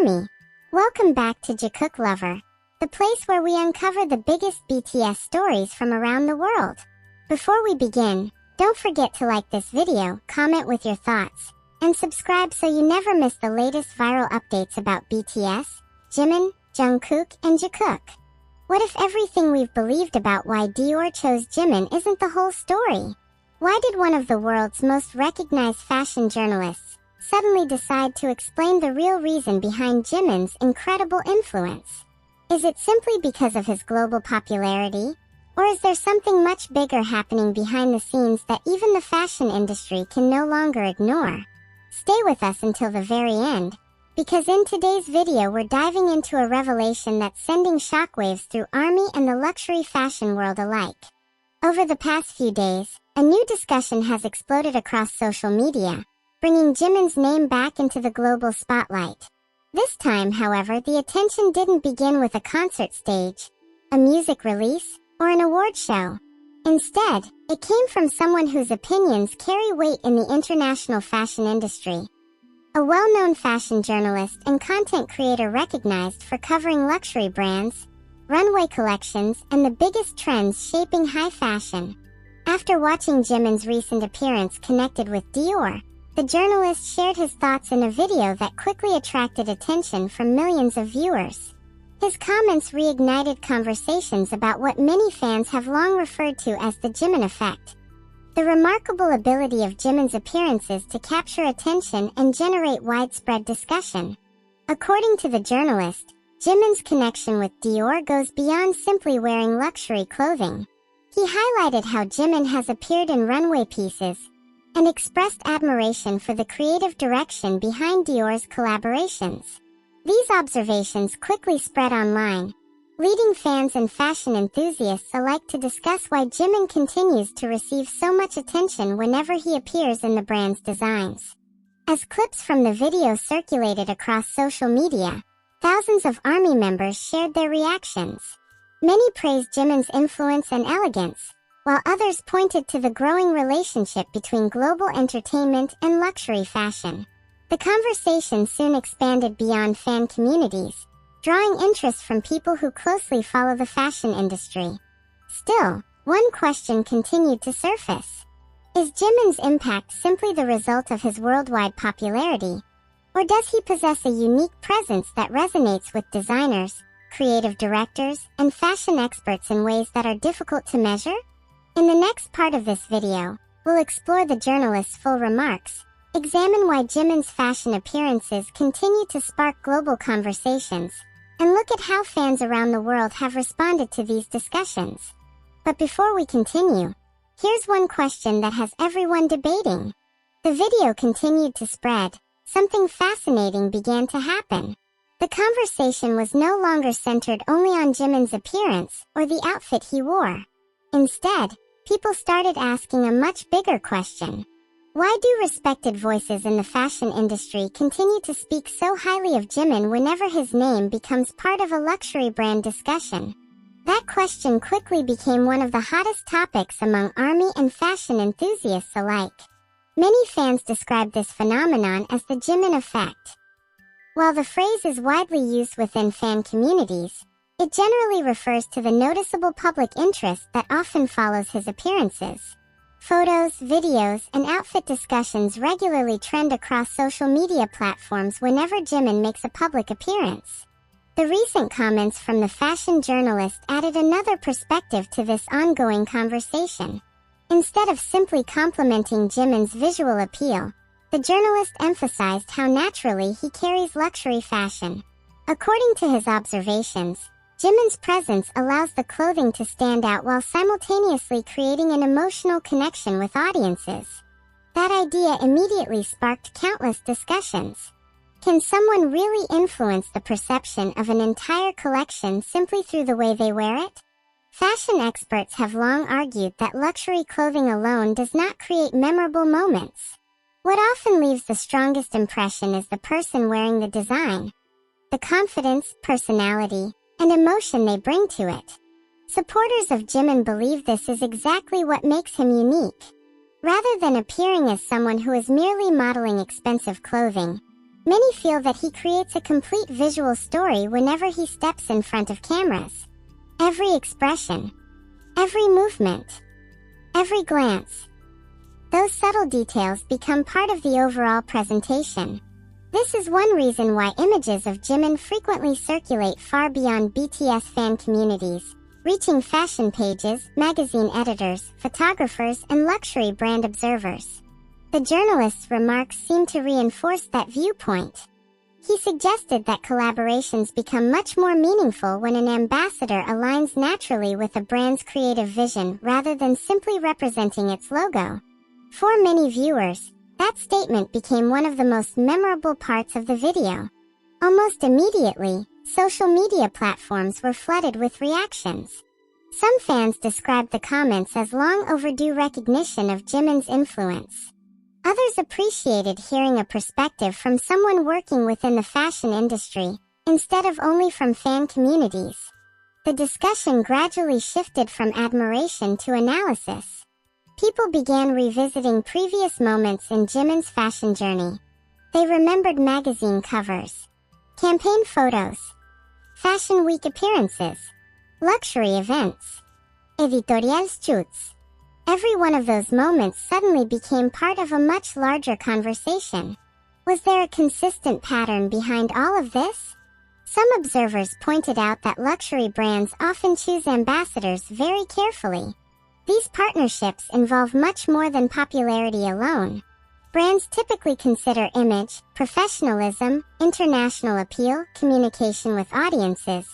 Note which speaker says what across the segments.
Speaker 1: Army. Welcome back to Jikook Lover, the place where we uncover the biggest BTS stories from around the world. Before we begin, don't forget to like this video, comment with your thoughts, and subscribe so you never miss the latest viral updates about BTS, Jimin, Jungkook, and Jikook. What if everything we've believed about why Dior chose Jimin isn't the whole story? Why did one of the world's most recognized fashion journalists suddenly decide to explain the real reason behind Jimin's incredible influence? Is it simply because of his global popularity? Or is there something much bigger happening behind the scenes that even the fashion industry can no longer ignore? Stay with us until the very end, because in today's video we're diving into a revelation that's sending shockwaves through ARMY and the luxury fashion world alike. Over the past few days, a new discussion has exploded across social media, bringing Jimin's name back into the global spotlight. This time, however, the attention didn't begin with a concert stage, a music release, or an award show. Instead, it came from someone whose opinions carry weight in the international fashion industry. A well-known fashion journalist and content creator recognized for covering luxury brands, runway collections, and the biggest trends shaping high fashion. After watching Jimin's recent appearance connected with Dior, the journalist shared his thoughts in a video that quickly attracted attention from millions of viewers. His comments reignited conversations about what many fans have long referred to as the Jimin effect, the remarkable ability of Jimin's appearances to capture attention and generate widespread discussion. According to the journalist, Jimin's connection with Dior goes beyond simply wearing luxury clothing. He highlighted how Jimin has appeared in runway pieces and expressed admiration for the creative direction behind Dior's collaborations. These observations quickly spread online, leading fans and fashion enthusiasts alike to discuss why Jimin continues to receive so much attention whenever he appears in the brand's designs. As clips from the video circulated across social media, thousands of ARMY members shared their reactions. Many praised Jimin's influence and elegance, while others pointed to the growing relationship between global entertainment and luxury fashion. The conversation soon expanded beyond fan communities, drawing interest from people who closely follow the fashion industry. Still, one question continued to surface. Is Jimin's impact simply the result of his worldwide popularity? Or does he possess a unique presence that resonates with designers, creative directors, and fashion experts in ways that are difficult to measure? In the next part of this video, we'll explore the journalist's full remarks, examine why Jimin's fashion appearances continue to spark global conversations, and look at how fans around the world have responded to these discussions. But before we continue, here's one question that has everyone debating. The video continued to spread. Something fascinating began to happen. The conversation was no longer centered only on Jimin's appearance or the outfit he wore. Instead, people started asking a much bigger question. Why do respected voices in the fashion industry continue to speak so highly of Jimin whenever his name becomes part of a luxury brand discussion? That question quickly became one of the hottest topics among ARMY and fashion enthusiasts alike. Many fans describe this phenomenon as the Jimin effect. While the phrase is widely used within fan communities, it generally refers to the noticeable public interest that often follows his appearances. Photos, videos, and outfit discussions regularly trend across social media platforms whenever Jimin makes a public appearance. The recent comments from the fashion journalist added another perspective to this ongoing conversation. Instead of simply complimenting Jimin's visual appeal, the journalist emphasized how naturally he carries luxury fashion. According to his observations, Jimin's presence allows the clothing to stand out while simultaneously creating an emotional connection with audiences. That idea immediately sparked countless discussions. Can someone really influence the perception of an entire collection simply through the way they wear it? Fashion experts have long argued that luxury clothing alone does not create memorable moments. What often leaves the strongest impression is the person wearing the design, the confidence, personality, and emotion they bring to it. Supporters of Jimin believe this is exactly what makes him unique. Rather than appearing as someone who is merely modeling expensive clothing, Many feel that he creates a complete visual story whenever he steps in front of cameras. Every expression, every movement, every glance. Those subtle details become part of the overall presentation. This is one reason why images of Jimin frequently circulate far beyond BTS fan communities, reaching fashion pages, magazine editors, photographers, and luxury brand observers. The journalist's remarks seem to reinforce that viewpoint. He suggested that collaborations become much more meaningful when an ambassador aligns naturally with a brand's creative vision rather than simply representing its logo. For many viewers, that statement became one of the most memorable parts of the video. Almost immediately, social media platforms were flooded with reactions. Some fans described the comments as long overdue recognition of Jimin's influence. Others appreciated hearing a perspective from someone working within the fashion industry, instead of only from fan communities. The discussion gradually shifted from admiration to analysis. People began revisiting previous moments in Jimin's fashion journey. They remembered magazine covers, campaign photos, fashion week appearances, luxury events, editorial shoots. Every one of those moments suddenly became part of a much larger conversation. Was there a consistent pattern behind all of this? Some observers pointed out that luxury brands often choose ambassadors very carefully. These partnerships involve much more than popularity alone. Brands typically consider image, professionalism, international appeal, communication with audiences,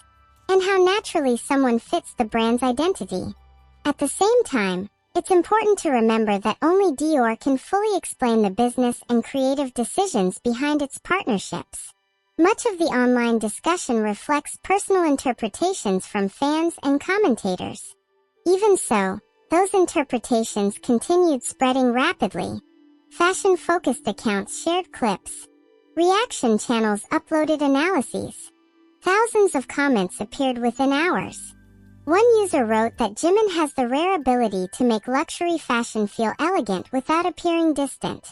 Speaker 1: and how naturally someone fits the brand's identity. At the same time, it's important to remember that only Dior can fully explain the business and creative decisions behind its partnerships. Much of the online discussion reflects personal interpretations from fans and commentators. Even so, those interpretations continued spreading rapidly. Fashion-focused accounts shared clips. Reaction channels uploaded analyses. Thousands of comments appeared within hours. One user wrote that Jimin has the rare ability to make luxury fashion feel elegant without appearing distant.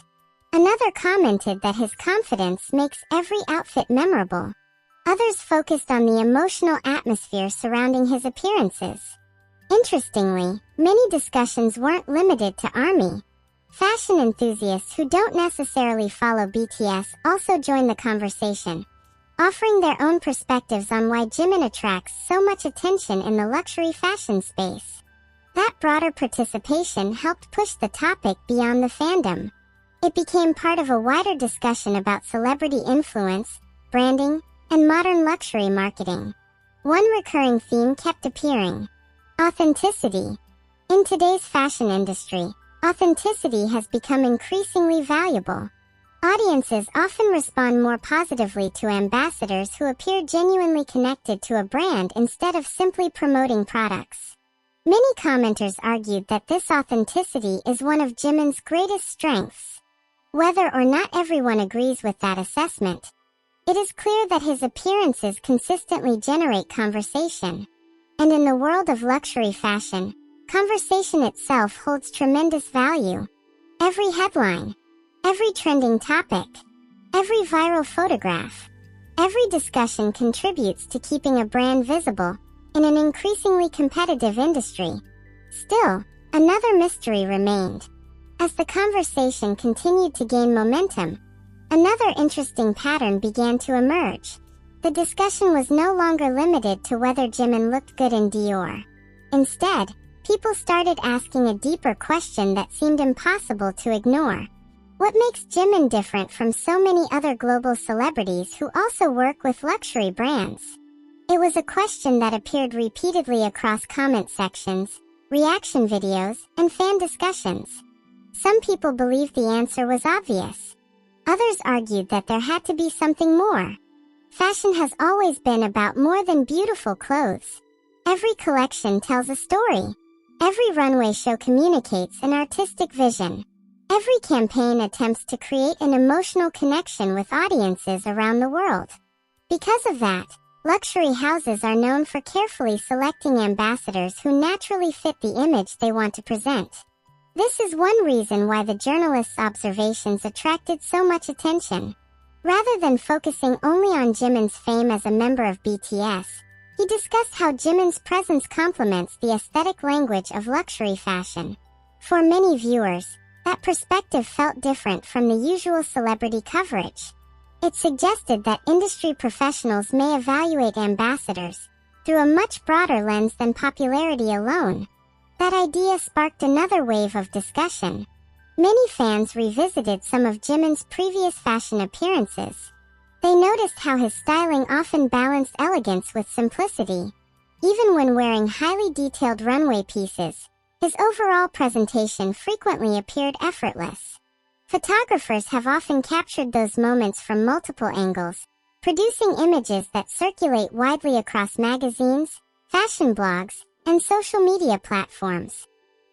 Speaker 1: Another commented that his confidence makes every outfit memorable. Others focused on the emotional atmosphere surrounding his appearances. Interestingly, many discussions weren't limited to ARMY. Fashion enthusiasts who don't necessarily follow BTS also joined the conversation, offering their own perspectives on why Jimin attracts so much attention in the luxury fashion space. That broader participation helped push the topic beyond the fandom. It became part of a wider discussion about celebrity influence, branding, and modern luxury marketing. One recurring theme kept appearing: authenticity. In today's fashion industry, authenticity has become increasingly valuable. Audiences often respond more positively to ambassadors who appear genuinely connected to a brand instead of simply promoting products. Many commenters argued that this authenticity is one of Jimin's greatest strengths. Whether or not everyone agrees with that assessment, it is clear that his appearances consistently generate conversation. And in the world of luxury fashion, conversation itself holds tremendous value. Every headline, every trending topic, every viral photograph, every discussion contributes to keeping a brand visible in an increasingly competitive industry. Still, another mystery remained. As the conversation continued to gain momentum, another interesting pattern began to emerge. The discussion was no longer limited to whether Jimin looked good in Dior. Instead, people started asking a deeper question that seemed impossible to ignore. What makes Jimin different from so many other global celebrities who also work with luxury brands? It was a question that appeared repeatedly across comment sections, reaction videos, and fan discussions. Some people believed the answer was obvious. Others argued that there had to be something more. Fashion has always been about more than beautiful clothes. Every collection tells a story. Every runway show communicates an artistic vision. Every campaign attempts to create an emotional connection with audiences around the world. Because of that, luxury houses are known for carefully selecting ambassadors who naturally fit the image they want to present. This is one reason why the journalist's observations attracted so much attention. Rather than focusing only on Jimin's fame as a member of BTS, he discussed how Jimin's presence complements the aesthetic language of luxury fashion. For many viewers, that perspective felt different from the usual celebrity coverage. It suggested that industry professionals may evaluate ambassadors through a much broader lens than popularity alone. That idea sparked another wave of discussion. Many fans revisited some of Jimin's previous fashion appearances. They noticed how his styling often balanced elegance with simplicity. Even when wearing highly detailed runway pieces, his overall presentation frequently appeared effortless. Photographers have often captured those moments from multiple angles, producing images that circulate widely across magazines, fashion blogs, and social media platforms.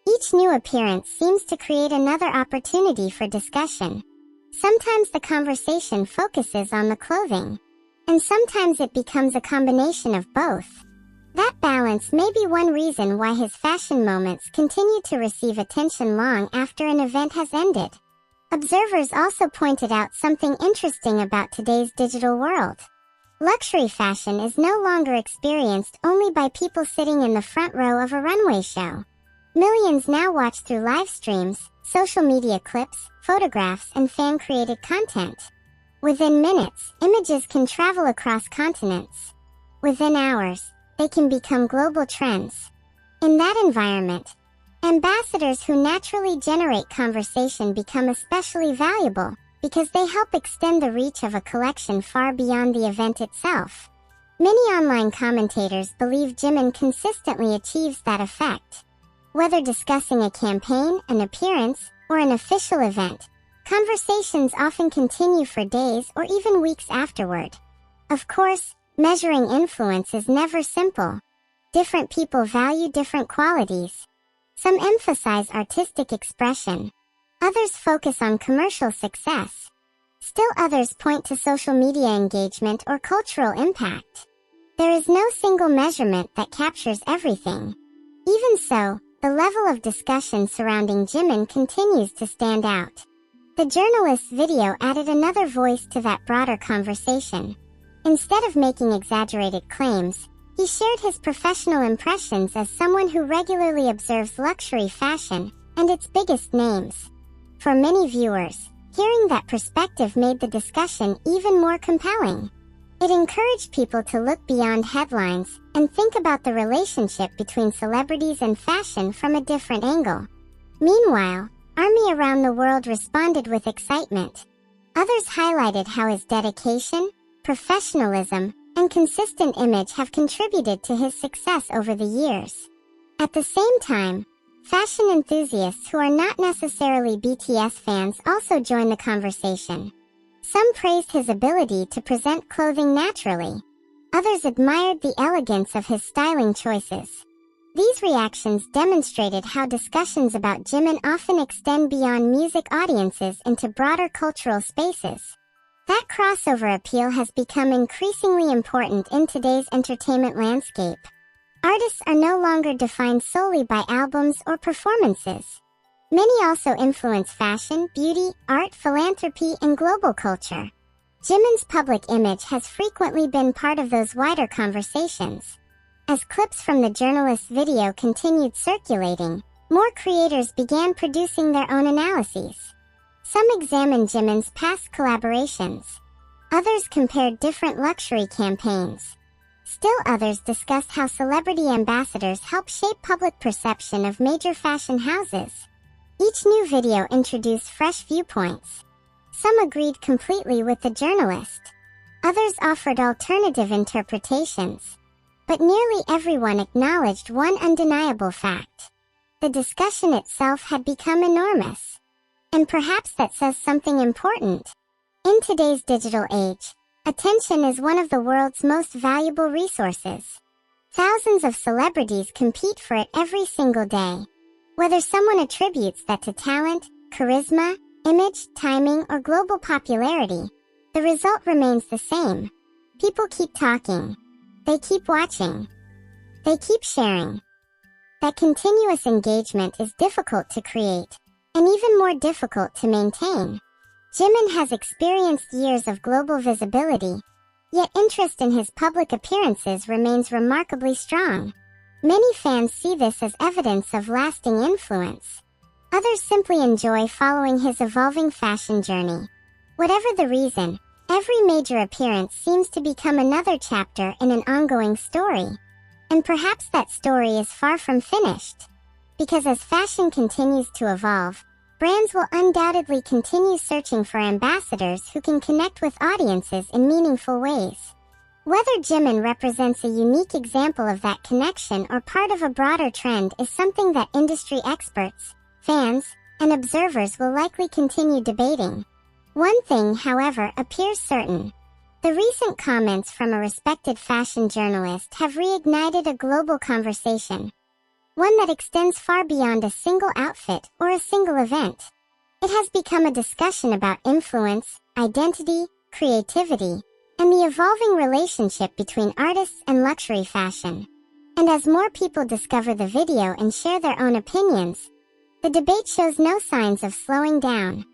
Speaker 1: Each new appearance seems to create another opportunity for discussion. Sometimes the conversation focuses on the clothing, and sometimes it becomes a combination of both. That balance may be one reason why his fashion moments continue to receive attention long after an event has ended. Observers also pointed out something interesting about today's digital world. Luxury fashion is no longer experienced only by people sitting in the front row of a runway show. Millions now watch through live streams, social media clips, photographs, and fan-created content. Within minutes, images can travel across continents. Within hours, they can become global trends. In that environment, ambassadors who naturally generate conversation become especially valuable because they help extend the reach of a collection far beyond the event itself. Many online commentators believe Jimin consistently achieves that effect. Whether discussing a campaign, an appearance, or an official event, conversations often continue for days or even weeks afterward. Of course, measuring influence is never simple. Different people value different qualities. Some emphasize artistic expression. Others focus on commercial success. Still others point to social media engagement or cultural impact. There is no single measurement that captures everything. Even so, the level of discussion surrounding Jimin continues to stand out. The journalist's video added another voice to that broader conversation. Instead of making exaggerated claims, he shared his professional impressions as someone who regularly observes luxury fashion and its biggest names. For many viewers, hearing that perspective made the discussion even more compelling. It encouraged people to look beyond headlines and think about the relationship between celebrities and fashion from a different angle. Meanwhile, ARMY around the world responded with excitement. Others highlighted how his dedication, professionalism, and consistent image have contributed to his success over the years. At the same time, fashion enthusiasts who are not necessarily BTS fans also joined the conversation. Some praised his ability to present clothing naturally. Others admired the elegance of his styling choices. These reactions demonstrated how discussions about Jimin often extend beyond music audiences into broader cultural spaces. That crossover appeal has become increasingly important in today's entertainment landscape. Artists are no longer defined solely by albums or performances. Many also influence fashion, beauty, art, philanthropy, and global culture. Jimin's public image has frequently been part of those wider conversations. As clips from the journalist's video continued circulating, more creators began producing their own analyses. Some examined Jimin's past collaborations. Others compared different luxury campaigns. Still others discussed how celebrity ambassadors help shape public perception of major fashion houses. Each new video introduced fresh viewpoints. Some agreed completely with the journalist. Others offered alternative interpretations. But nearly everyone acknowledged one undeniable fact. The discussion itself had become enormous. And perhaps that says something important. In today's digital age, attention is one of the world's most valuable resources. Thousands of celebrities compete for it every single day. Whether someone attributes that to talent, charisma, image, timing, or global popularity, the result remains the same. People keep talking. They keep watching. They keep sharing. That continuous engagement is difficult to create, and even more difficult to maintain. Jimin has experienced years of global visibility, yet interest in his public appearances remains remarkably strong. Many fans see this as evidence of lasting influence. Others simply enjoy following his evolving fashion journey. Whatever the reason, every major appearance seems to become another chapter in an ongoing story. And perhaps that story is far from finished. Because as fashion continues to evolve, brands will undoubtedly continue searching for ambassadors who can connect with audiences in meaningful ways. Whether Jimin represents a unique example of that connection or part of a broader trend is something that industry experts, fans, and observers will likely continue debating. One thing, however, appears certain. The recent comments from a respected fashion journalist have reignited a global conversation. One that extends far beyond a single outfit or a single event. It has become a discussion about influence, identity, creativity, and the evolving relationship between artists and luxury fashion. And as more people discover the video and share their own opinions, the debate shows no signs of slowing down.